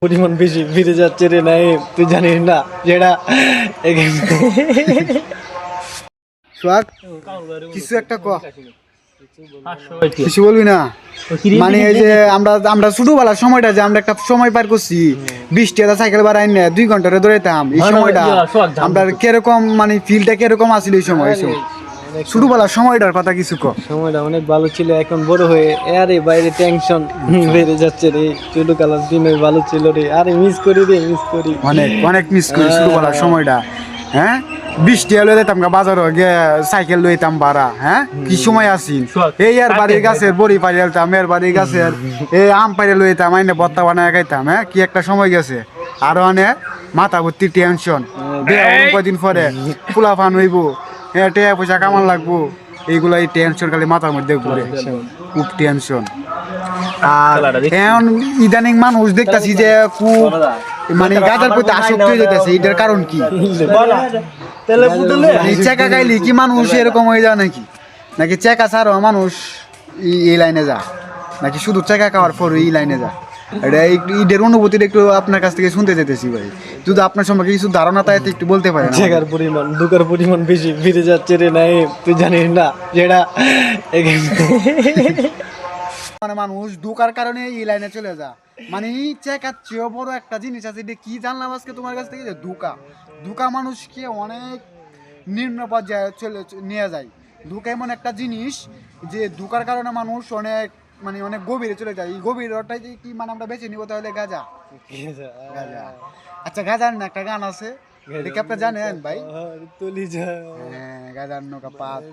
পরিমাণ বেশি ফিরে যাচ্ছে রে নাই, তুই জানিস না যেটা সোহাগ কিছু একটা কিছু বলবি না। মানে এই যে আমরা ছোটবেলার সময়টা যে আমরা একটা সময় পার করছি, বৃষ্টি এটা সাইকেল বাড়াই না 2 ঘন্টা দৌড়াইতাম, এই সময়টা আমরা কিরকম মানে ফিলটা কিরকম আসলে এই সময় ছোটবেলার সময়টার কথা কিছু সময়টা অনেক ভালো ছিল। এখন বড় হয়ে আরে বাইরে টেনশন বেড়ে যাচ্ছে রে। ছোটবেলার দিনে ভালো ছিল রে, আরে মিস করি রে, মিস করি অনেক অনেক মিস করি ছোটবেলার সময়টা। হ্যাঁ, বৃষ্টি হলে যেতাম বাজার গিয়ে সাইকেল লইতাম ভাড়া। হ্যাঁ, কি সময় আসিন এই আর বাড়ির গাছের বড়ি পাড়ি আলতাম, এর বাড়ির গাছের এই আম পাড়ে লইতাম, আইনে ভর্তা বানায় খাইতাম। হ্যাঁ, কি একটা সময় গেছে। আরো অনেক মাথা ভর্তি টেনশন, কয়দিন পরে ফুলা ফান হইব, হ্যাঁ টাকা পয়সা কামান লাগবো, এইগুলা এই টেনশন খালি মাথার মধ্যে ঘুরে, খুব টেনশন। আর এখন ইদানিং মানুষ দেখতেছি যে খুব মানে গাজার প্রতি আসক্ত হয়ে যেতেছে। এটার কারণ কি? চেকা খাইলি কি মানুষ এরকম হয়ে যায় নাকি? নাকি চেকা ছাড়াও মানুষ এই লাইনে যা, নাকি শুধু চেকা খাওয়ার পর এই লাইনে যা? এটা ঈদের অনুভূতিটা একটু আপনার কাছ থেকে শুনতে যেতেছি ভাই। যদি আপনার সম্পর্কে কিছু ধারণা তাই একটু বলতে পারেন। চেকার পরিমাণ দুকার পরিমাণ বেশি ফিরে যাচ্ছে রে নাই, তুই জানিস না যেটা মানে মানুষ ধোকার কারণে এই লাইনে চলে যা। মানে চেকার চেয়েও বড় একটা জিনিস আছে, এটা কি জানলাম আজকে তোমার কাছ থেকে, যে ধোকা। ধোকা মানুষকে অনেক নিম্ন পর্যায়ে চলে নিয়ে যায়। ধোকা এমন একটা জিনিস যে ধোকার কারণে মানুষ অনেক মানে অনেক গভীরে চলে যায়। এই গভীরটাই যে কি মানে আমরা বেছে নিব তাহলে গাঁজা। গাঁজা, আচ্ছা গাঁজার না একটা গান আছে, এটা কি আপনি জানেন ভাই? তুলি যা গাঁজার নৌকা পাত